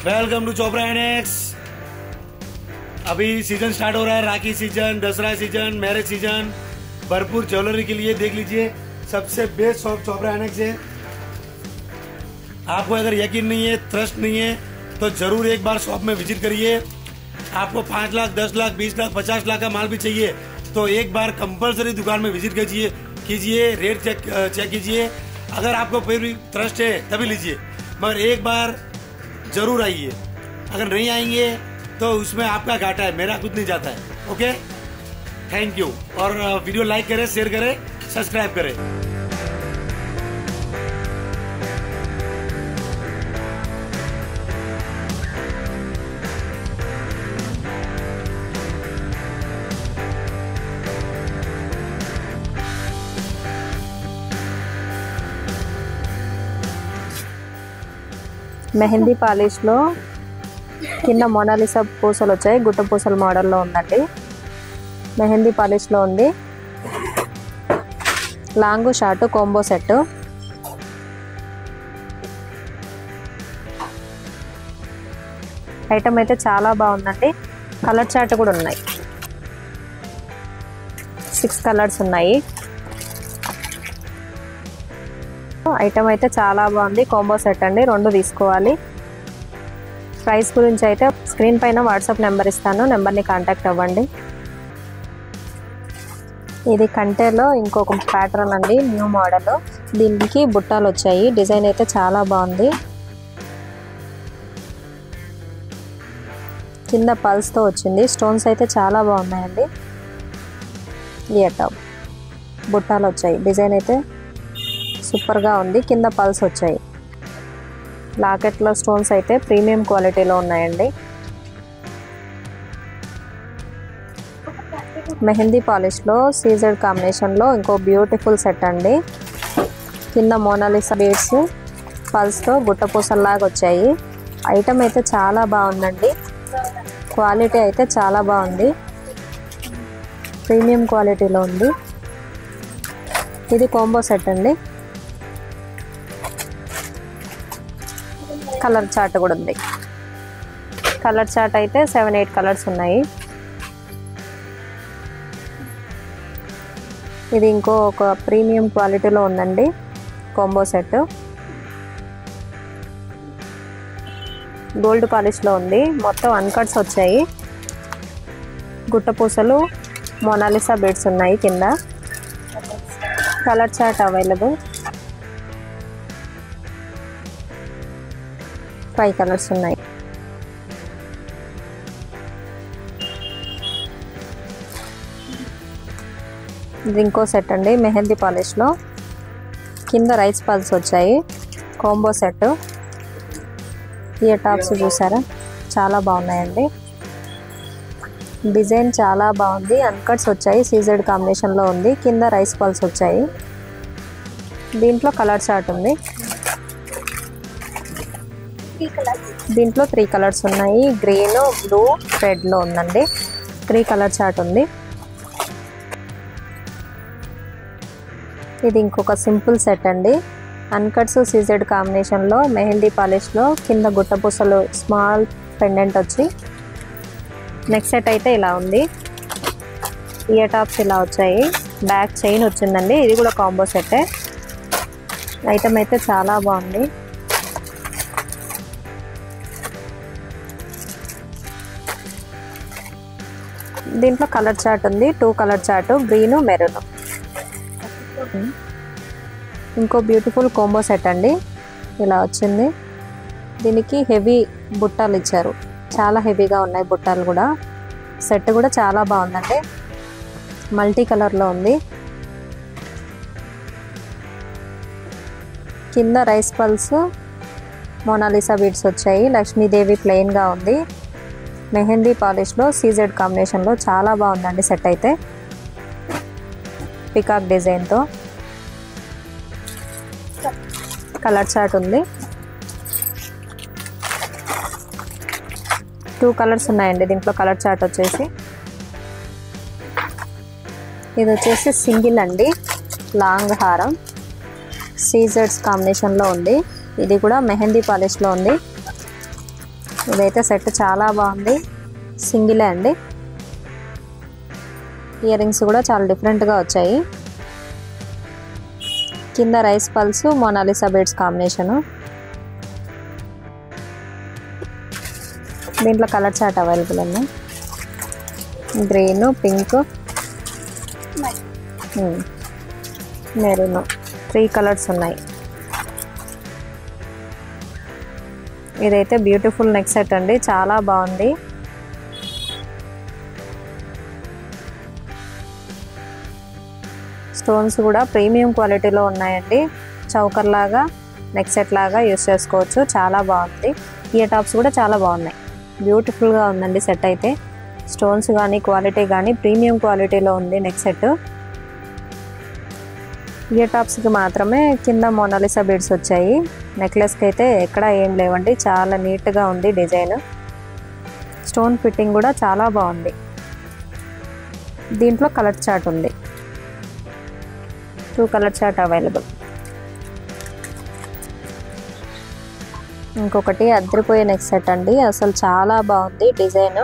Welcome to Chopra annex. अभी season start हो रहा है, Rakhi season, Dussehra season, marriage season. भरपूर ज्वेलरी के लिए देख लीजिए, सबसे बेस्ट शॉप चोपड़ा एनेक्स है। आपको अगर यकीन नहीं है, ट्रस्ट नहीं है, तो जरूर एक बार शॉप में विजिट करिए। आपको 5 लाख, 10 लाख, 20 लाख, 50 लाख का माल भी चाहिए तो एक बार कंपलसरी दुकान में विजिट कीजिए, रेट चेक कीजिए। अगर आपको फिर भी ट्रस्ट है तभी लीजिए, मगर एक बार जरूर आइए। अगर नहीं आएंगे तो उसमें आपका घाटा है, मेरा कुछ नहीं जाता है। Okay, thank you. और वीडियो लाइक करें, शेयर करें, सब्सक्राइब करें। మెహందీ పాలిష్ లో కింద మోనాలిసా పూసలు వచ్చాయి, గుట్ట పూసల మోడల్లో ఉందండి। మెహందీ పాలిష్ లో ఉంది, long short combo set. Item అయితే చాలా బాగుందండి। కలర్ చార్ట్ కూడా ఉన్నాయి, 6 కలర్స్ ఉన్నాయి। ఐటమ్ అయితే చాలా బాగుంది, కాంబో సెట్ అండి, 2 తీసుకోవాలి। ప్రైస్ గురించి అయితే స్క్రీన్ పైన వాట్సాప్ నెంబర్ ఇస్తాను, నెంబర్ని కాంటాక్ట్ అవ్వండి। ఇది కంటేలో ఇంకొక ప్యాటర్న్ అండి, న్యూ మోడల్। దీనికి బుట్టాలు వచ్చాయి, డిజైన్ అయితే చాలా బాగుంది। కింద పల్స్తో వచ్చింది, స్టోన్స్ అయితే చాలా బాగున్నాయండి। ఇయర్ టాప్ బుట్టాలు వచ్చాయి, డిజైన్ అయితే సూపర్గా ఉంది। కింద పల్స్ వచ్చాయి, లాకెట్లో స్టోన్స్ అయితే ప్రీమియం క్వాలిటీలో ఉన్నాయండి। మెహందీ పాలిష్లో సీజెడ్ కాంబినేషన్లో ఇంకో బ్యూటిఫుల్ సెట్ అండి। కింద మోనాలిసా బీడ్స్, పల్స్తో గుట్ట పూసల్లాగా వచ్చాయి। ఐటమ్ అయితే చాలా బాగుందండి, క్వాలిటీ అయితే చాలా బాగుంది, ప్రీమియం క్వాలిటీలో ఉంది। ఇది కాంబో సెట్ అండి, కలర్ చార్ట్ కూడా ఉంది। కలర్ చార్ట్ అయితే 7-8 కలర్స్ ఉన్నాయి। ఇది ఇంకో ఒక ప్రీమియం క్వాలిటీలో ఉందండి, కాంబో సెట్। గోల్డ్ పాలిష్లో ఉంది, మొత్తం అన్కట్స్ వచ్చాయి, గుట్ట పూసలు, మోనాలిసా బీడ్స్ ఉన్నాయి కింద। కలర్ చార్ట్ అవైలబుల్, 5 కలర్స్ ఉన్నాయి। ఇది ఇంకో సెట్ అండి, మెహందీ పాలిష్లో కింద రైస్ పల్స్ వచ్చాయి, కాంబో సెట్। ఇయర్ టాప్స్ చూసారా, చాలా బాగున్నాయండి, డిజైన్ చాలా బాగుంది, అన్కట్స్ వచ్చాయి, సీజెడ్ కాంబినేషన్లో ఉంది, కింద రైస్ పల్స్ వచ్చాయి। దీంట్లో కలర్ చార్ట్ ఉంది, దీంట్లో 3 కలర్స్ ఉన్నాయి, గ్రీన్, బ్లూ, రెడ్లో ఉందండి। 3 కలర్ చార్ట్ ఉంది। ఇది ఇంకొక సింపుల్ సెట్ అండి, అన్కట్స్ సీజెడ్ కాంబినేషన్లో మెహందీ పాలిష్లో కింద గుట్ట పూసలు స్మాల్ పెండెంట్ వచ్చి, నెక్స్ట్ సెట్ అయితే ఇలా ఉంది। ఇయర్ టాప్స్ ఇలా వచ్చాయి, బ్యాక్ చైన్ వచ్చిందండి, ఇది కూడా కాంబో సెట్టే। ఐటమ్ అయితే చాలా బాగుంది। దీంట్లో కలర్ చార్ట్ ఉంది, 2 కలర్ చార్ట్, గ్రీన్, మెరూన్। ఇంకో బ్యూటిఫుల్ కాంబో సెట్ అండి, ఇలా వచ్చింది। దీనికి హెవీ బుట్టాలు ఇచ్చారు, చాలా హెవీగా ఉన్నాయి బుట్టాలు కూడా। సెట్ కూడా చాలా బాగుందండి, మల్టీ కలర్లో ఉంది। కింద రైస్ పల్స్, మోనాలిసా బీడ్స్ వచ్చాయి, లక్ష్మీదేవి ప్లెయిన్గా ఉంది। మెహందీ పాలిష్లో సీజెడ్ కాంబినేషన్లో చాలా బాగుందండి సెట్ అయితే, పికాక్ డిజైన్తో। కలర్ చార్ట్ ఉంది, 2 కలర్స్ ఉన్నాయండి దీంట్లో। కలర్ చార్ట్ వచ్చేసి ఇది వచ్చేసి సింగిల్ అండి, లాంగ్ హారం, సీజెడ్స్ కాంబినేషన్లో ఉంది। ఇది కూడా మెహందీ పాలిష్లో ఉంది, ఇదైతే సెట్ చాలా బాగుంది, సింగిలే అండి. ఇయర్ రింగ్స్ కూడా చాలా డిఫరెంట్గా వచ్చాయి. కింద rice pulse Mona Lisa beads combination. దీంట్లో కలర్ చార్ట్ అవైలబుల్ ఉన్నాయి. గ్రీన్, పింక్, మెరూన్, 3 కలర్స్ ఉన్నాయి. ఇదైతే బ్యూటిఫుల్ నెక్ సెట్ అండి, చాలా బాగుంది. స్టోన్స్ కూడా ప్రీమియం క్వాలిటీలో ఉన్నాయండి. చౌకర్ లాగా నెక్ సెట్ లాగా యూస్ చేసుకోవచ్చు, చాలా బాగుంది. ఇయర్ టాప్స్ కూడా చాలా బాగున్నాయి, బ్యూటిఫుల్గా ఉందండి సెట్ అయితే. స్టోన్స్ కానీ క్వాలిటీ కానీ ప్రీమియం క్వాలిటీలో ఉంది నెక్ సెట్. ఇయర్ టాప్స్కి మాత్రమే కింద మోనాలిసా బీడ్స్ వచ్చాయి. నెక్లెస్కి అయితే ఎక్కడ ఏం లేవండి, చాలా నీట్గా ఉంది డిజైన్. స్టోన్ ఫిట్టింగ్ కూడా చాలా బాగుంది. దీంట్లో కలర్ చార్ట్ ఉంది, 2 కలర్ చార్ట్ అవైలబుల్. ఇంకొకటి అద్దరిపోయే నెక్ సెట్ అండి, అసలు చాలా బాగుంది. డిజైన్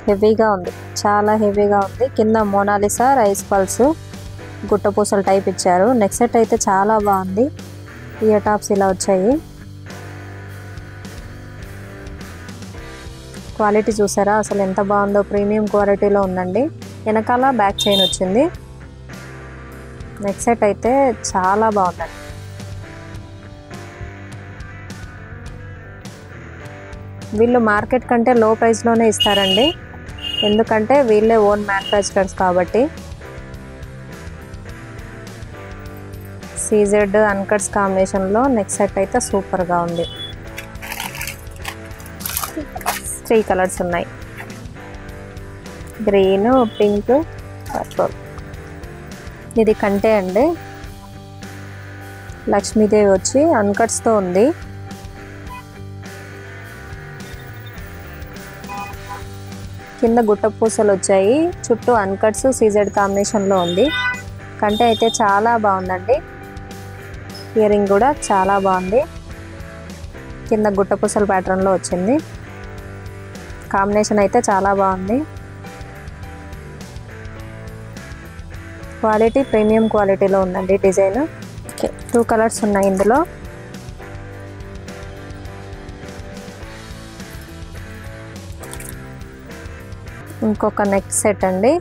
హెవీగా ఉంది, చాలా హెవీగా ఉంది. కింద మోనాలిసా రైస్ పల్స్ గుట్టపూసలు టైప్ ఇచ్చారు. నెక్ సెట్ అయితే చాలా బాగుంది. ఇయర్ టాప్స్ ఇలా వచ్చాయి. క్వాలిటీ చూసారా అసలు ఎంత బాగుందో, ప్రీమియం క్వాలిటీలో ఉందండి. వెనకాల బ్యాక్ చైన్ వచ్చింది. నెక్ సెట్ అయితే చాలా బాగుందండి. వీళ్ళు మార్కెట్ కంటే లో ప్రైస్లోనే ఇస్తారండి, ఎందుకంటే వీళ్ళే ఓన్ మ్యానుఫ్యాక్చరర్స్ కాబట్టి. సీజెడ్ అన్కట్స్ కాంబినేషన్లో నెక్ సెట్ అయితే సూపర్గా ఉంది. 3 కలర్స్ ఉన్నాయి, గ్రీన్, పింక్, పర్పుల్. ఇది కంటే అండి, లక్ష్మీదేవి వచ్చి అన్కట్స్తో ఉంది. కింద గుట్ట పూసలు వచ్చాయి, చుట్టూ అన్కట్స్ సీజెడ్ కాంబినేషన్లో ఉంది. కంటే అయితే చాలా బాగుందండి. ఇయర్ రింగ్ కూడా చాలా బాగుంది, కింద గుట్ట పూసల ప్యాటర్న్లో వచ్చింది. కాంబినేషన్ అయితే చాలా బాగుంది. క్వాలిటీ ప్రీమియం క్వాలిటీలో ఉందండి డిజైన్. 2 కలర్స్ ఉన్నాయి ఇందులో. ఇంకొక నెక్ సెట్ అండి,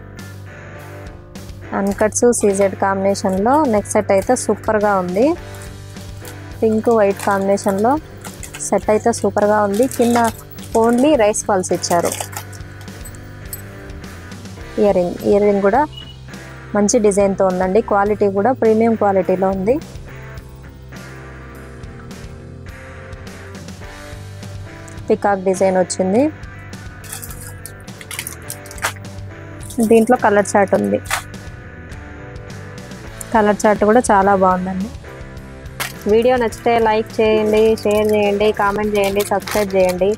అన్కట్స్ సీజెడ్ కాంబినేషన్లో నెక్ సెట్ అయితే సూపర్గా ఉంది. పింక్ వైట్ కాంబినేషన్లో సెట్ అయితే సూపర్గా ఉంది. కింద ఓన్లీ రైస్ పల్స్ ఇచ్చారు. ఇయర్ రింగ్ కూడా మంచి డిజైన్తో ఉందండి. క్వాలిటీ కూడా ప్రీమియం క్వాలిటీలో ఉంది. పికాక్ డిజైన్ వచ్చింది. దీంట్లో కలర్ చార్ట్ ఉంది. కలర్ చార్ట్ కూడా చాలా బాగుందండి. వీడియో నచ్చితే లైక్ చేయండి, షేర్ చేయండి, కామెంట్ చేయండి, సబ్స్క్రైబ్ చేయండి.